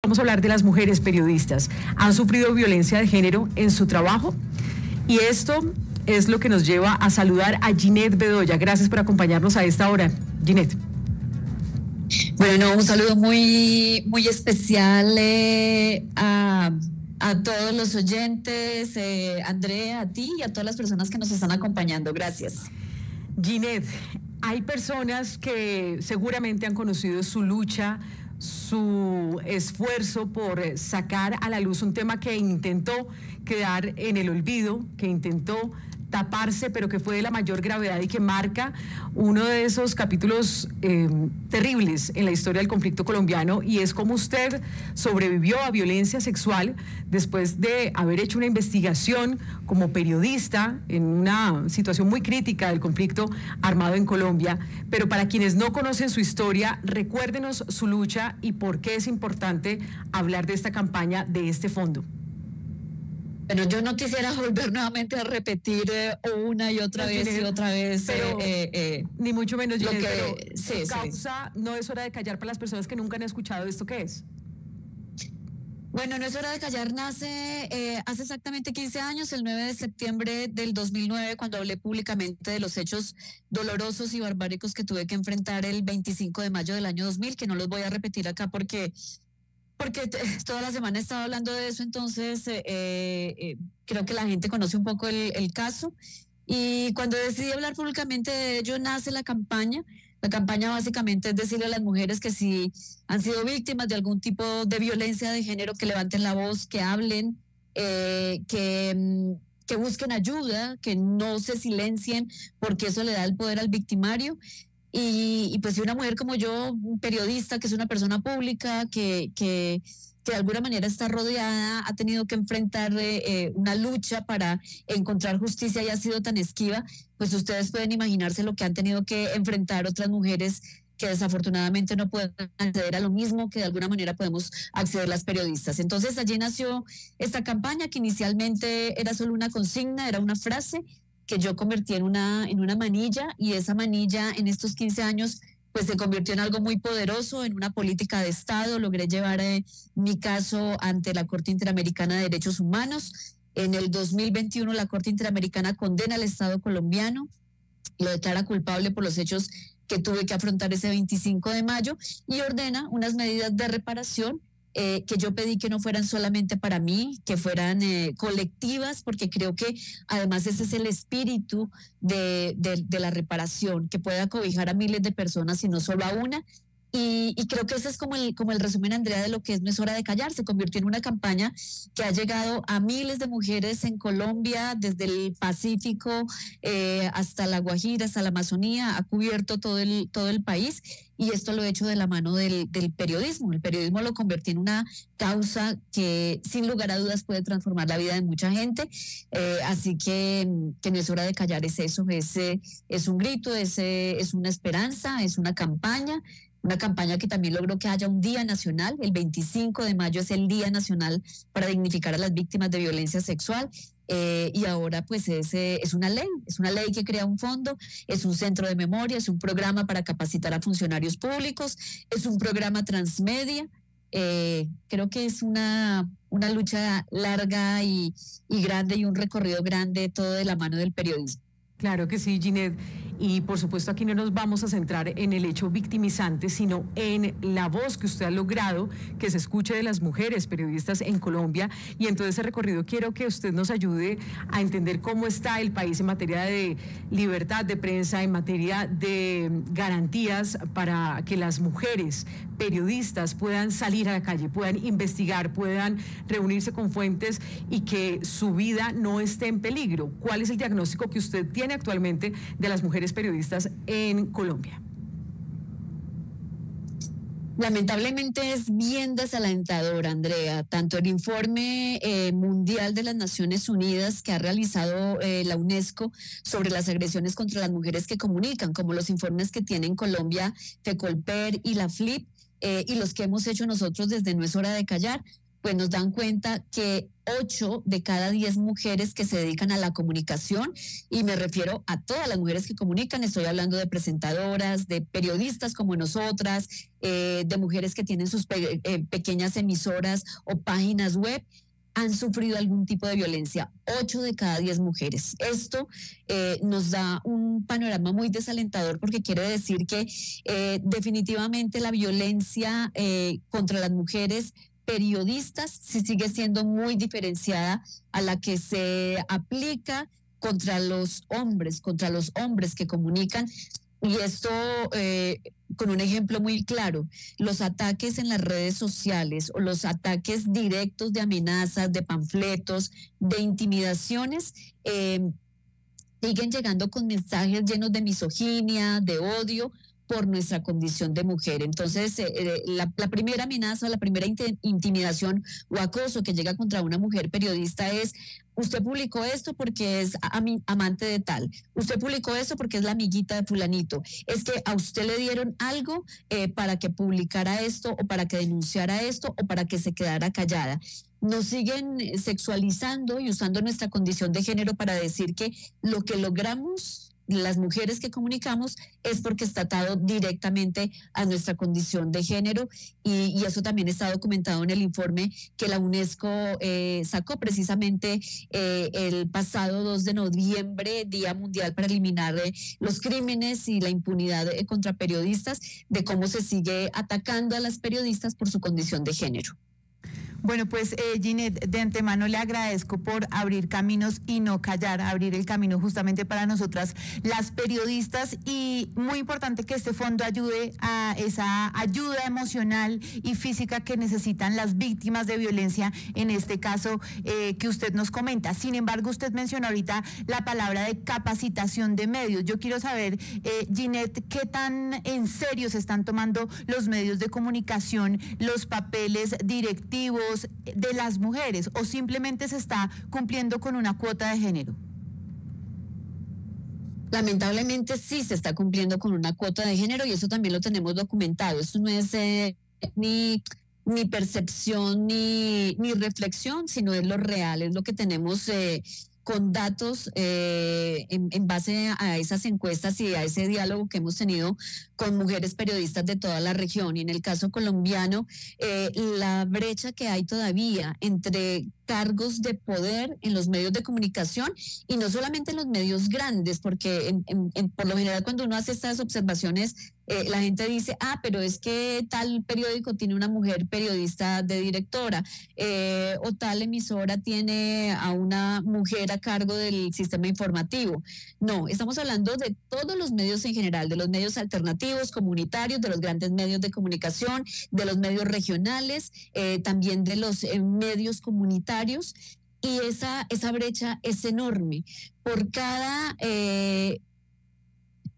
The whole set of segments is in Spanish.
Vamos a hablar de las mujeres periodistas. ¿Han sufrido violencia de género en su trabajo? Y esto es lo que nos lleva a saludar a Ginette Bedoya. Gracias por acompañarnos a esta hora, Ginette. Bueno, un saludo muy especial a todos los oyentes, Andrea, a ti y a todas las personas que nos están acompañando. Gracias. Ginette, hay personas que seguramente han conocido su lucha, su esfuerzo por sacar a la luz un tema que intentó quedar en el olvido, que intentó taparse, pero que fue de la mayor gravedad y que marca uno de esos capítulos terribles en la historia del conflicto colombiano, y es cómo usted sobrevivió a violencia sexual después de haber hecho una investigación como periodista en una situación muy crítica del conflicto armado en Colombia. Pero para quienes no conocen su historia, recuérdenos su lucha y por qué es importante hablar de esta campaña, de este fondo. Bueno, yo no quisiera volver nuevamente a repetir una y otra vez y otra vez. Pero, ni mucho menos, Ginette, pero sí, causa, no es hora de callar para las personas que nunca han escuchado esto, ¿qué es? Bueno, No es hora de callar nace hace exactamente 15 años, el 9 de septiembre del 2009, cuando hablé públicamente de los hechos dolorosos y barbáricos que tuve que enfrentar el 25 de mayo del año 2000, que no los voy a repetir acá porque toda la semana he estado hablando de eso. Entonces creo que la gente conoce un poco el caso, y cuando decidí hablar públicamente de ello nace la campaña. La campaña básicamente es decirle a las mujeres que si han sido víctimas de algún tipo de violencia de género, que levanten la voz, que hablen, que busquen ayuda, que no se silencien, porque eso le da el poder al victimario. Y pues si una mujer como yo, un periodista, que es una persona pública, que de alguna manera está rodeada, ha tenido que enfrentar una lucha para encontrar justicia y ha sido tan esquiva, pues ustedes pueden imaginarse lo que han tenido que enfrentar otras mujeres que desafortunadamente no pueden acceder a lo mismo que de alguna manera podemos acceder las periodistas. Entonces allí nació esta campaña, que inicialmente era solo una consigna, era una frase que yo convertí en una manilla, y esa manilla en estos 15 años pues se convirtió en algo muy poderoso, en una política de Estado. Logré llevar mi caso ante la Corte Interamericana de Derechos Humanos. En el 2021 la Corte Interamericana condena al Estado colombiano, lo declara culpable por los hechos que tuve que afrontar ese 25 de mayo y ordena unas medidas de reparación que yo pedí que no fueran solamente para mí, que fueran colectivas, porque creo que además ese es el espíritu de la reparación, que pueda cobijar a miles de personas y no solo a una. Y creo que ese es como el resumen, Andrea, de lo que es No es hora de callar. Se convirtió en una campaña que ha llegado a miles de mujeres en Colombia, desde el Pacífico hasta la Guajira, hasta la Amazonía, ha cubierto todo el país, y esto lo he hecho de la mano del periodismo. El periodismo lo convertí en una causa que sin lugar a dudas puede transformar la vida de mucha gente, así que No es hora de callar es eso, es un grito, es una esperanza, es una campaña. Una campaña que también logró que haya un día nacional. El 25 de mayo es el Día Nacional para dignificar a las víctimas de violencia sexual. Y ahora pues es una ley que crea un fondo, es un centro de memoria, es un programa para capacitar a funcionarios públicos, es un programa transmedia. Creo que es una lucha larga y grande, y un recorrido grande, todo de la mano del periodismo. Claro que sí, Ginette. Y por supuesto aquí no nos vamos a centrar en el hecho victimizante, sino en la voz que usted ha logrado que se escuche de las mujeres periodistas en Colombia. Y en todo ese recorrido quiero que usted nos ayude a entender cómo está el país en materia de libertad de prensa, en materia de garantías para que las mujeres periodistas puedan salir a la calle, puedan investigar, puedan reunirse con fuentes y que su vida no esté en peligro. ¿Cuál es el diagnóstico que usted tiene actualmente de las mujeres periodistas en Colombia? Lamentablemente es bien desalentador, Andrea. Tanto el informe mundial de las Naciones Unidas que ha realizado la UNESCO sobre las agresiones contra las mujeres que comunican, como los informes que tienen Colombia, FECOLPER y la FLIP, y los que hemos hecho nosotros desde No es hora de callar, pues nos dan cuenta que 8 de cada 10 mujeres que se dedican a la comunicación, y me refiero a todas las mujeres que comunican, estoy hablando de presentadoras, de periodistas como nosotras, de mujeres que tienen sus pequeñas emisoras o páginas web, han sufrido algún tipo de violencia. 8 de cada 10 mujeres. Esto nos da un panorama muy desalentador, porque quiere decir que definitivamente la violencia contra las mujeres periodistas sí sigue siendo muy diferenciada a la que se aplica contra los hombres que comunican. Y esto con un ejemplo muy claro: los ataques en las redes sociales o los ataques directos de amenazas, de panfletos, de intimidaciones, siguen llegando con mensajes llenos de misoginia, de odio por nuestra condición de mujer. Entonces, la primera amenaza, la primera intimidación o acoso que llega contra una mujer periodista es: usted publicó esto porque es amante de tal, usted publicó esto porque es la amiguita de fulanito, es que a usted le dieron algo para que publicara esto, o para que denunciara esto, o para que se quedara callada. Nos siguen sexualizando y usando nuestra condición de género para decir que lo que logramos las mujeres que comunicamos es porque está atado directamente a nuestra condición de género, y eso también está documentado en el informe que la UNESCO sacó precisamente el pasado 2 de noviembre, Día Mundial para eliminar los crímenes y la impunidad contra periodistas, de cómo se sigue atacando a las periodistas por su condición de género. Bueno, pues Ginette, de antemano le agradezco por abrir caminos y no callar, abrir el camino justamente para nosotras las periodistas, y muy importante que este fondo ayude a esa ayuda emocional y física que necesitan las víctimas de violencia, en este caso que usted nos comenta. Sin embargo, usted mencionó ahorita la palabra de capacitación de medios. Yo quiero saber, Ginette, qué tan en serio se están tomando los medios de comunicación los papeles directivos de las mujeres, o simplemente se está cumpliendo con una cuota de género. Lamentablemente sí se está cumpliendo con una cuota de género, y eso también lo tenemos documentado. Eso no es ni percepción ni reflexión, sino es lo real, es lo que tenemos con datos en base a esas encuestas y a ese diálogo que hemos tenido con mujeres periodistas de toda la región. Y en el caso colombiano, la brecha que hay todavía entre cargos de poder en los medios de comunicación, y no solamente en los medios grandes, porque por lo general cuando uno hace estas observaciones, la gente dice: pero es que tal periódico tiene una mujer periodista de directora, o tal emisora tiene a una mujer a cargo del sistema informativo. No, estamos hablando de todos los medios en general, de los medios alternativos, comunitarios, de los grandes medios de comunicación, de los medios regionales, también de los medios comunitarios. Y esa brecha es enorme. Por cada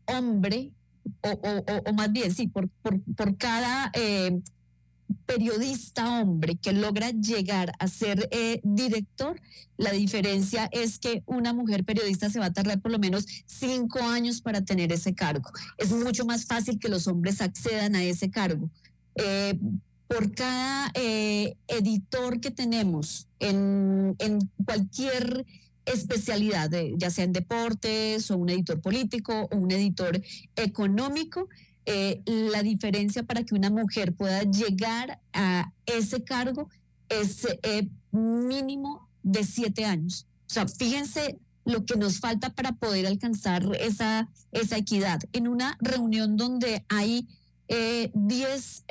hombre, o más bien, sí, por cada periodista hombre que logra llegar a ser director, la diferencia es que una mujer periodista se va a tardar por lo menos 5 años para tener ese cargo. Es mucho más fácil que los hombres accedan a ese cargo. Por cada editor que tenemos en cualquier especialidad, ya sea en deportes, o un editor político, o un editor económico, la diferencia para que una mujer pueda llegar a ese cargo es mínimo de 7 años. O sea, fíjense lo que nos falta para poder alcanzar esa equidad. En una reunión donde hay 10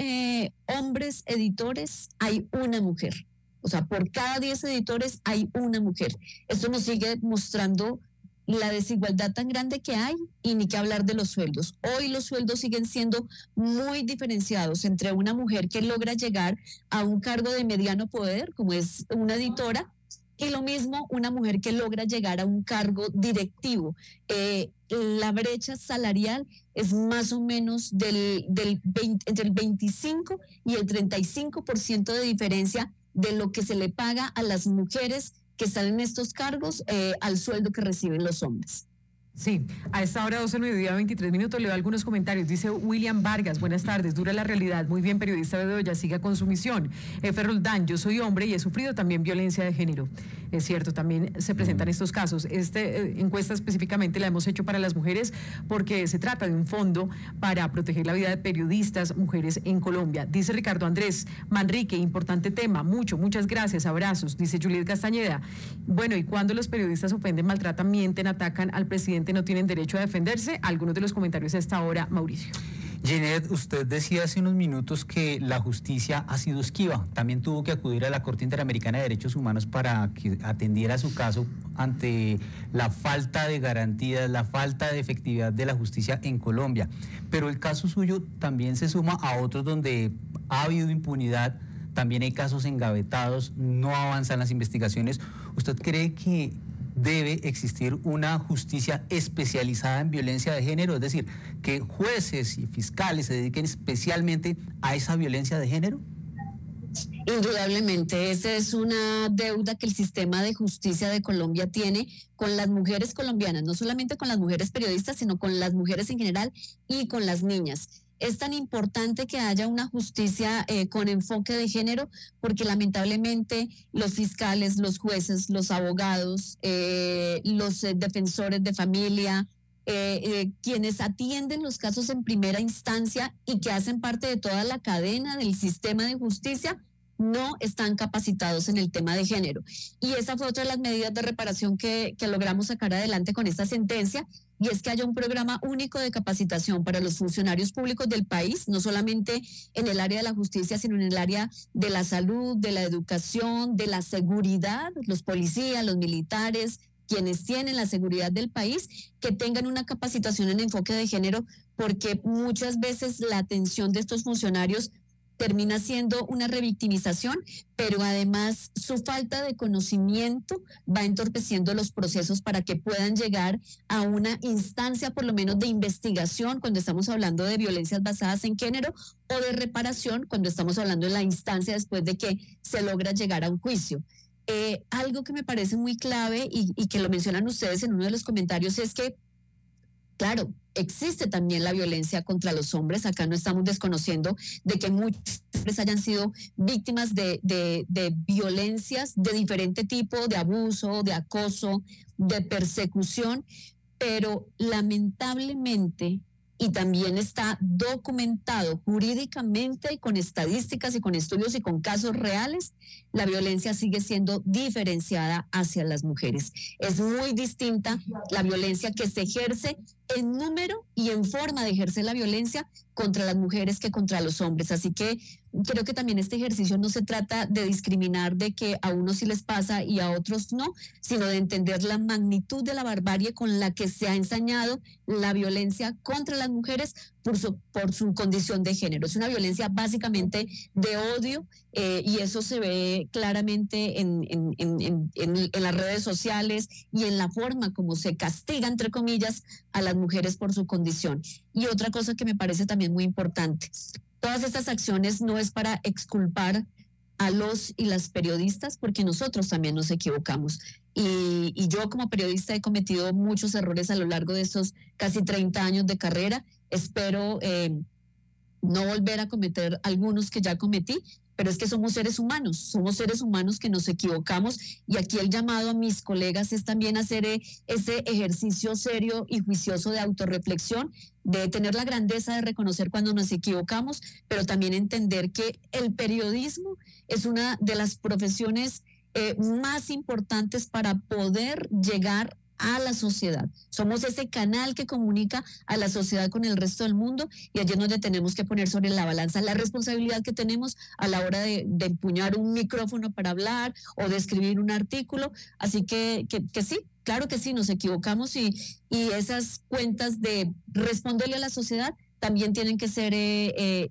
hombres editores, hay una mujer. O sea, por cada 10 editores hay una mujer. Esto nos sigue mostrando la desigualdad tan grande que hay, y ni que hablar de los sueldos. Hoy los sueldos siguen siendo muy diferenciados entre una mujer que logra llegar a un cargo de mediano poder, como es una editora, y lo mismo una mujer que logra llegar a un cargo directivo. La brecha salarial es más o menos entre el 25 y el 35% de diferencia de lo que se le paga a las mujeres que están en estos cargos al sueldo que reciben los hombres. Sí, a esta hora 12 del mediodía, 23 minutos, leo algunos comentarios. Dice William Vargas, buenas tardes, dura la realidad, muy bien, periodista Bedoya, siga con su misión. F. Roldán, yo soy hombre y he sufrido también violencia de género. Es cierto, también se presentan estos casos. Esta encuesta específicamente la hemos hecho para las mujeres porque se trata de un fondo para proteger la vida de periodistas mujeres en Colombia. Dice Ricardo Andrés Manrique, importante tema, muchas gracias, abrazos. Dice Juliet Castañeda, bueno, ¿y cuando los periodistas ofenden, maltratan, mienten, atacan al presidente, no tienen derecho a defenderse? Algunos de los comentarios a esta hora, Mauricio. Ginette, usted decía hace unos minutos que la justicia ha sido esquiva. También tuvo que acudir a la Corte Interamericana de Derechos Humanos para que atendiera su caso ante la falta de garantías, la falta de efectividad de la justicia en Colombia. Pero el caso suyo también se suma a otros donde ha habido impunidad, también hay casos engavetados, no avanzan las investigaciones. ¿Usted cree que debe existir una justicia especializada en violencia de género? Es decir, que jueces y fiscales se dediquen especialmente a esa violencia de género. Indudablemente, esa es una deuda que el sistema de justicia de Colombia tiene con las mujeres colombianas, no solamente con las mujeres periodistas, sino con las mujeres en general y con las niñas. Es tan importante que haya una justicia con enfoque de género, porque lamentablemente los fiscales, los jueces, los abogados, los defensores de familia, quienes atienden los casos en primera instancia y que hacen parte de toda la cadena del sistema de justicia, no están capacitados en el tema de género. Y esa fue otra de las medidas de reparación que logramos sacar adelante con esta sentencia, y es que haya un programa único de capacitación para los funcionarios públicos del país, no solamente en el área de la justicia, sino en el área de la salud, de la educación, de la seguridad, los policías, los militares, quienes tienen la seguridad del país, que tengan una capacitación en enfoque de género, porque muchas veces la atención de estos funcionarios termina siendo una revictimización, pero además su falta de conocimiento va entorpeciendo los procesos para que puedan llegar a una instancia por lo menos de investigación cuando estamos hablando de violencias basadas en género, o de reparación cuando estamos hablando de la instancia después de que se logra llegar a un juicio. Algo que me parece muy clave y que lo mencionan ustedes en uno de los comentarios es que, claro, existe también la violencia contra los hombres. Acá no estamos desconociendo de que muchos hombres hayan sido víctimas de violencias de diferente tipo, de abuso, de acoso, de persecución, pero lamentablemente, y también está documentado jurídicamente y con estadísticas y con estudios y con casos reales, la violencia sigue siendo diferenciada hacia las mujeres. Es muy distinta la violencia que se ejerce en número y en forma de ejercer la violencia contra las mujeres que contra los hombres. Así que creo que también este ejercicio no se trata de discriminar, de que a unos sí les pasa y a otros no, sino de entender la magnitud de la barbarie con la que se ha ensañado la violencia contra las mujeres por su condición de género. Es una violencia básicamente de odio, y eso se ve claramente en las redes sociales y en la forma como se castiga, entre comillas, a las mujeres por su condición. Y otra cosa que me parece también muy importante, todas estas acciones no es para exculpar a los y las periodistas, porque nosotros también nos equivocamos. Y yo como periodista he cometido muchos errores a lo largo de estos casi 30 años de carrera. Espero no volver a cometer algunos que ya cometí, pero es que somos seres humanos que nos equivocamos, y aquí el llamado a mis colegas es también hacer ese ejercicio serio y juicioso de autorreflexión, de tener la grandeza de reconocer cuando nos equivocamos, pero también entender que el periodismo es una de las profesiones más importantes para poder llegar a la sociedad. Somos ese canal que comunica a la sociedad con el resto del mundo, y allí es donde tenemos que poner sobre la balanza la responsabilidad que tenemos a la hora de empuñar un micrófono para hablar o de escribir un artículo. Así que sí, claro que sí, nos equivocamos, y esas cuentas de responderle a la sociedad también tienen que ser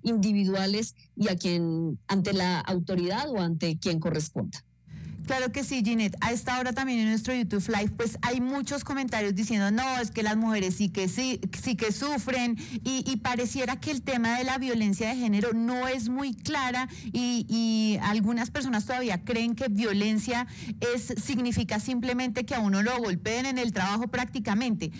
individuales y ante la autoridad o ante quien corresponda. Claro que sí, Ginette. A esta hora también en nuestro YouTube Live, pues hay muchos comentarios diciendo, no, es que las mujeres sí que sufren, y pareciera que el tema de la violencia de género no es muy clara, y algunas personas todavía creen que violencia significa simplemente que a uno lo golpeen en el trabajo prácticamente.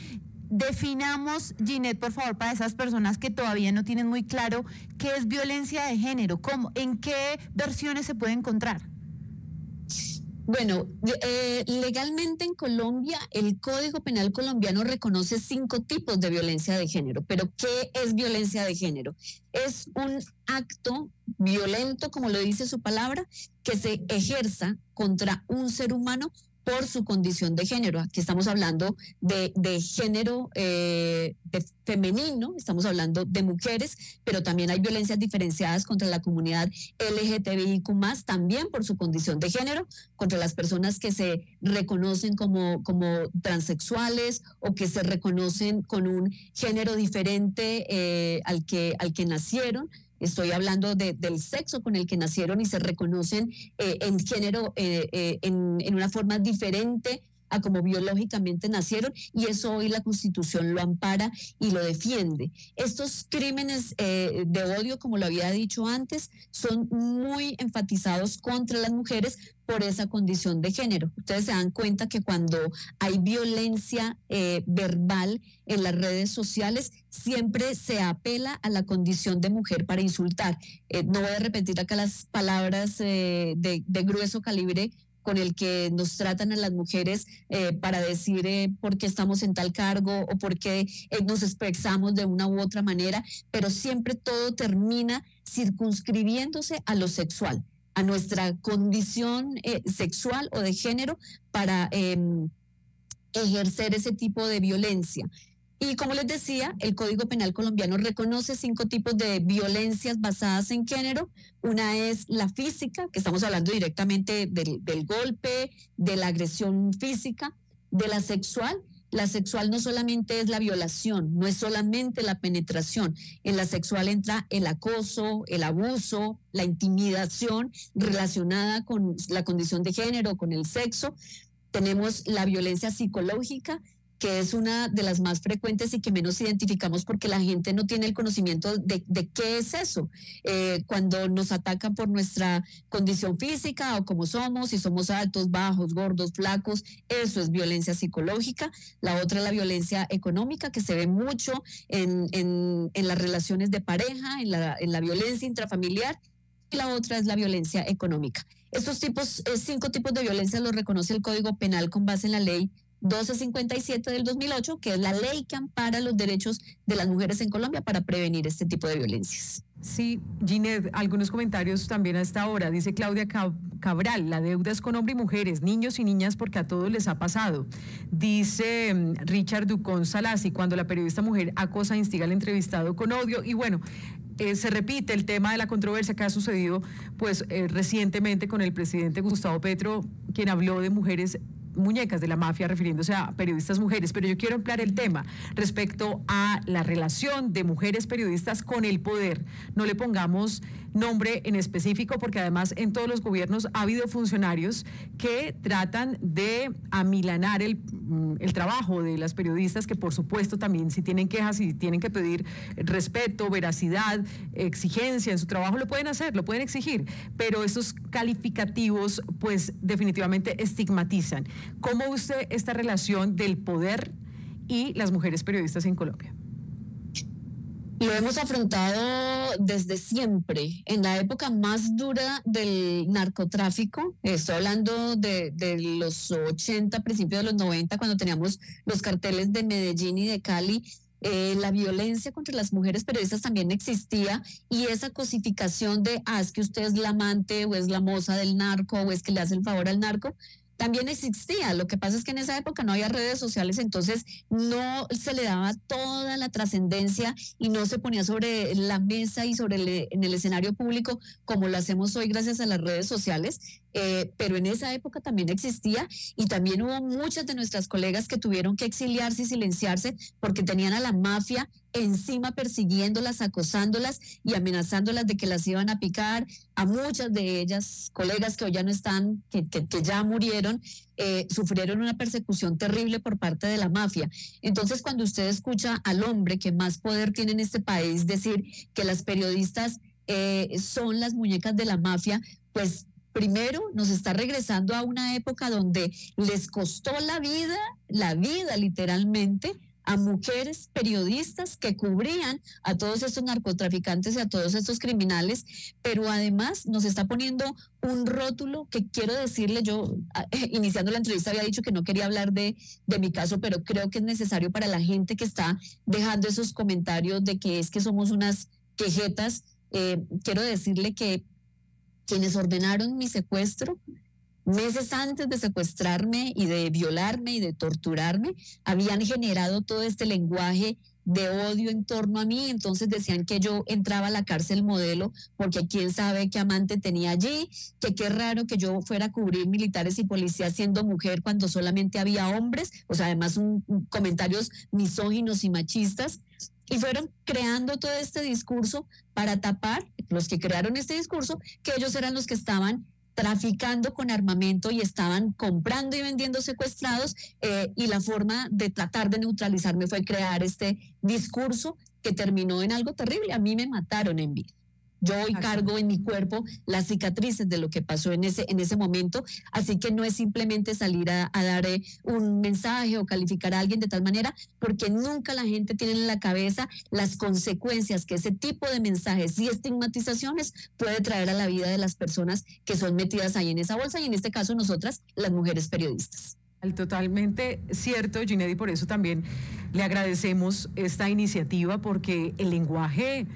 Definamos, Ginette, por favor, para esas personas que todavía no tienen muy claro qué es violencia de género, en qué versiones se puede encontrar. Bueno, legalmente en Colombia el Código Penal colombiano reconoce 5 tipos de violencia de género. Pero ¿qué es violencia de género? Es un acto violento, como lo dice su palabra, que se ejerza contra un ser humano por su condición de género. Aquí estamos hablando de género de femenino, estamos hablando de mujeres, pero también hay violencias diferenciadas contra la comunidad LGTBIQ+, también por su condición de género, contra las personas que se reconocen como transexuales o que se reconocen con un género diferente al que nacieron. Estoy hablando del sexo con el que nacieron y se reconocen en género en una forma diferente a como biológicamente nacieron, y eso hoy la Constitución lo ampara y lo defiende. Estos crímenes de odio, como lo había dicho antes, son muy enfatizados contra las mujeres por esa condición de género. Ustedes se dan cuenta que cuando hay violencia verbal en las redes sociales, siempre se apela a la condición de mujer para insultar. No voy a repetir acá las palabras de grueso calibre con el que nos tratan a las mujeres para decir por qué estamos en tal cargo o por qué nos expresamos de una u otra manera, pero siempre todo termina circunscribiéndose a lo sexual, a nuestra condición sexual o de género para ejercer ese tipo de violencia. Y como les decía, el Código Penal colombiano reconoce 5 tipos de violencias basadas en género. Una es la física, que estamos hablando directamente del golpe, de la agresión física, de la sexual. La sexual no solamente es la violación, no es solamente la penetración. En la sexual entra el acoso, el abuso, la intimidación relacionada con la condición de género, con el sexo. Tenemos la violencia psicológica, que es una de las más frecuentes y que menos identificamos porque la gente no tiene el conocimiento de qué es eso. Cuando nos atacan por nuestra condición física o como somos, si somos altos, bajos, gordos, flacos, eso es violencia psicológica. La otra es la violencia económica, que se ve mucho en las relaciones de pareja, en la violencia intrafamiliar. Y la otra es la violencia económica. Estos 5 tipos de violencia los reconoce el Código Penal con base en la ley 1257 del 2008, que es la ley que ampara los derechos de las mujeres en Colombia para prevenir este tipo de violencias. Sí, Ginette, algunos comentarios también a esta hora. Dice Claudia Cabral, la deuda es con hombres y mujeres, niños y niñas, porque a todos les ha pasado. Dice Richard Ducón Salasi, cuando la periodista mujer acosa e instiga al entrevistado con odio. Y bueno, se repite el tema de la controversia que ha sucedido pues recientemente con el presidente Gustavo Petro, quien habló de mujeres muñecas de la mafia, refiriéndose a periodistas mujeres, pero yo quiero ampliar el tema respecto a la relación de mujeres periodistas con el poder. No le pongamos nombre en específico, porque además en todos los gobiernos ha habido funcionarios que tratan de amilanar el trabajo de las periodistas, que por supuesto también si tienen quejas y tienen que pedir respeto, veracidad, exigencia en su trabajo, lo pueden hacer, lo pueden exigir, pero esos calificativos pues definitivamente estigmatizan. ¿Cómo ve usted esta relación del poder y las mujeres periodistas en Colombia? Lo hemos afrontado desde siempre. En la época más dura del narcotráfico, estoy hablando de los 80, principios de los 90, cuando teníamos los carteles de Medellín y de Cali, la violencia contra las mujeres periodistas también existía, y esa cosificación de, es que usted es la amante o es la moza del narco o es que le hace el favor al narco, también existía. Lo que pasa es que en esa época no había redes sociales, entonces no se le daba toda la trascendencia y no se ponía sobre la mesa y en el escenario público como lo hacemos hoy gracias a las redes sociales. Pero en esa época también existía, y también hubo muchas de nuestras colegas que tuvieron que exiliarse y silenciarse porque tenían a la mafia encima persiguiéndolas, acosándolas y amenazándolas de que las iban a picar. A muchas de ellas, colegas que hoy ya no están, que ya murieron, sufrieron una persecución terrible por parte de la mafia. Entonces, cuando usted escucha al hombre que más poder tiene en este país decir que las periodistas son las muñecas de la mafia, pues primero nos está regresando a una época donde les costó la vida literalmente, a mujeres periodistas que cubrían a todos estos narcotraficantes y a todos estos criminales, pero además nos está poniendo un rótulo que quiero decirle, yo iniciando la entrevista había dicho que no quería hablar de mi caso, pero creo que es necesario para la gente que está dejando esos comentarios de que es que somos unas quejetas. Quiero decirle que quienes ordenaron mi secuestro meses antes de secuestrarme y de violarme y de torturarme, habían generado todo este lenguaje de odio en torno a mí. Entonces decían que yo entraba a la cárcel modelo porque quién sabe qué amante tenía allí, que qué raro que yo fuera a cubrir militares y policías siendo mujer cuando solamente había hombres, o sea, además comentarios misóginos y machistas. Y fueron creando todo este discurso para tapar, los que crearon este discurso, que ellos eran los que estaban traficando con armamento y estaban comprando y vendiendo secuestrados, y la forma de tratar de neutralizarme fue crear este discurso que terminó en algo terrible. A mí me mataron en vida. Yo hoy cargo en mi cuerpo las cicatrices de lo que pasó en ese momento, así que no es simplemente salir a dar un mensaje o calificar a alguien de tal manera, porque nunca la gente tiene en la cabeza las consecuencias que ese tipo de mensajes y estigmatizaciones puede traer a la vida de las personas que son metidas ahí en esa bolsa, y en este caso nosotras, las mujeres periodistas. Totalmente cierto, Ginette, y por eso también le agradecemos esta iniciativa, porque el lenguaje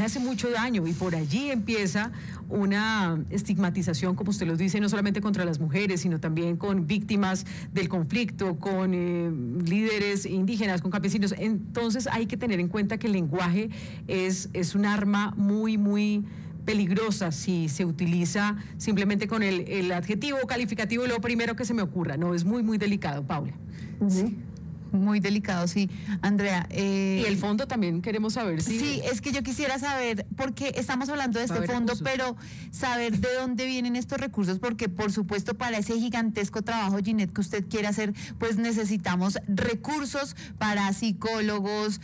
hace mucho daño y por allí empieza una estigmatización, como usted lo dice, no solamente contra las mujeres, sino también con víctimas del conflicto, con líderes indígenas, con campesinos. Entonces hay que tener en cuenta que el lenguaje es un arma muy, muy peligrosa si se utiliza simplemente con el adjetivo calificativo, lo primero que se me ocurra. No, es muy, muy delicado, Paula. Sí. Muy delicado, sí, Andrea. Y el fondo también queremos saber si... Sí, es que yo quisiera saber, porque estamos hablando de este fondo, recursos, pero saber de dónde vienen estos recursos, porque por supuesto para ese gigantesco trabajo, Ginette, que usted quiere hacer, pues necesitamos recursos para psicólogos,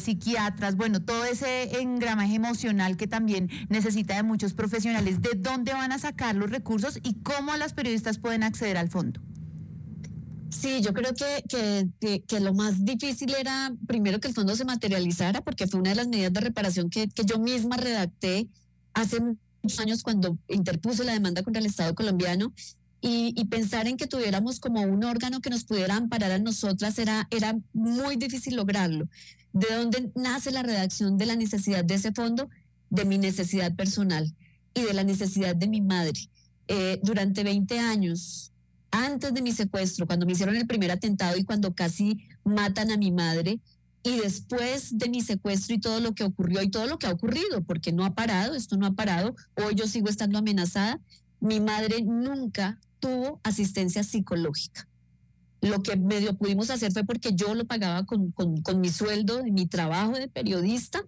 psiquiatras, bueno, todo ese engramaje emocional que también necesita de muchos profesionales. ¿De dónde van a sacar los recursos y cómo las periodistas pueden acceder al fondo? Sí, yo creo que lo más difícil era primero que el fondo se materializara, porque fue una de las medidas de reparación que yo misma redacté hace muchos años cuando interpuse la demanda contra el Estado colombiano, y pensar en que tuviéramos como un órgano que nos pudiera amparar a nosotras era muy difícil lograrlo. ¿De dónde nace la redacción de la necesidad de ese fondo? De mi necesidad personal y de la necesidad de mi madre. Durante 20 años... Antes de mi secuestro, cuando me hicieron el primer atentado y cuando casi matan a mi madre, y después de mi secuestro y todo lo que ocurrió y todo lo que ha ocurrido, porque no ha parado, esto no ha parado, hoy yo sigo estando amenazada, mi madre nunca tuvo asistencia psicológica. Lo que medio pudimos hacer fue porque yo lo pagaba con mi sueldo, de mi trabajo de periodista,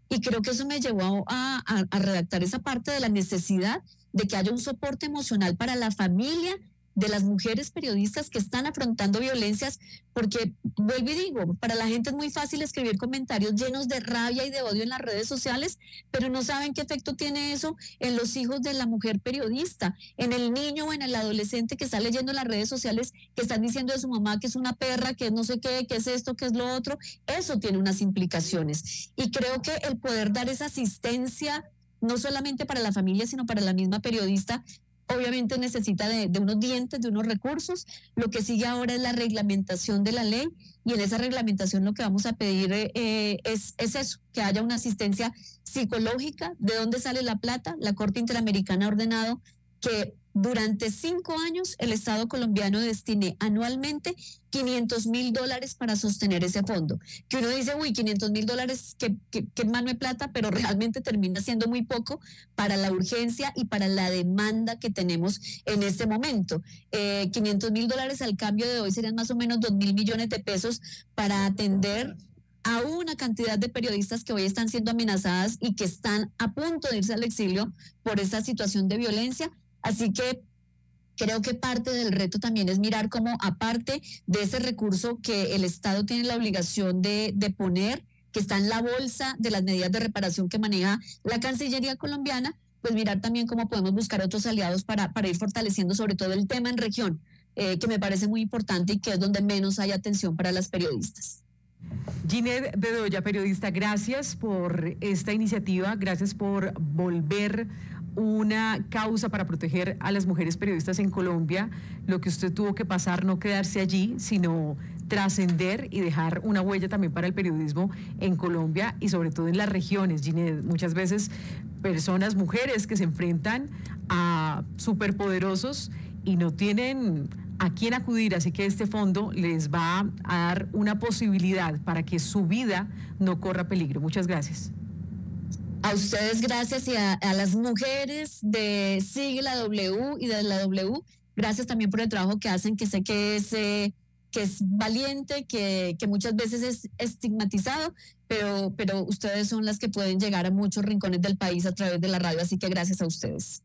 y creo que eso me llevó a redactar esa parte de la necesidad de que haya un soporte emocional para la familia de las mujeres periodistas que están afrontando violencias, porque, vuelvo y digo, para la gente es muy fácil escribir comentarios llenos de rabia y de odio en las redes sociales, pero no saben qué efecto tiene eso en los hijos de la mujer periodista, en el niño o en el adolescente que está leyendo en las redes sociales, que están diciendo de su mamá que es una perra, que es no sé qué, que es esto, que es lo otro. Eso tiene unas implicaciones, y creo que el poder dar esa asistencia, no solamente para la familia, sino para la misma periodista, obviamente necesita de unos dientes, de unos recursos. Lo que sigue ahora es la reglamentación de la ley, y en esa reglamentación lo que vamos a pedir es eso, que haya una asistencia psicológica. ¿De dónde sale la plata? La Corte Interamericana ha ordenado que durante 5 años el Estado colombiano destine anualmente $500.000 para sostener ese fondo. Que uno dice, uy, $500.000, qué mano de plata, pero realmente termina siendo muy poco para la urgencia y para la demanda que tenemos en este momento. $500.000 al cambio de hoy serían más o menos 2.000 millones de pesos para atender a una cantidad de periodistas que hoy están siendo amenazadas y que están a punto de irse al exilio por esta situación de violencia. Así que creo que parte del reto también es mirar cómo, aparte de ese recurso que el Estado tiene la obligación de poner, que está en la bolsa de las medidas de reparación que maneja la Cancillería colombiana, pues mirar también cómo podemos buscar otros aliados para ir fortaleciendo sobre todo el tema en región, que me parece muy importante y que es donde menos hay atención para las periodistas. Ginette Bedoya, periodista, gracias por esta iniciativa, gracias por volver una causa para proteger a las mujeres periodistas en Colombia. Lo que usted tuvo que pasar, no quedarse allí, sino trascender y dejar una huella también para el periodismo en Colombia y sobre todo en las regiones. Ginette, muchas veces personas, mujeres que se enfrentan a superpoderosos y no tienen a quién acudir, así que este fondo les va a dar una posibilidad para que su vida no corra peligro. Muchas gracias. A ustedes gracias y a las mujeres de Sigue la W y de la W, gracias también por el trabajo que hacen, que sé que es valiente, que muchas veces es estigmatizado, pero ustedes son las que pueden llegar a muchos rincones del país a través de la radio, así que gracias a ustedes.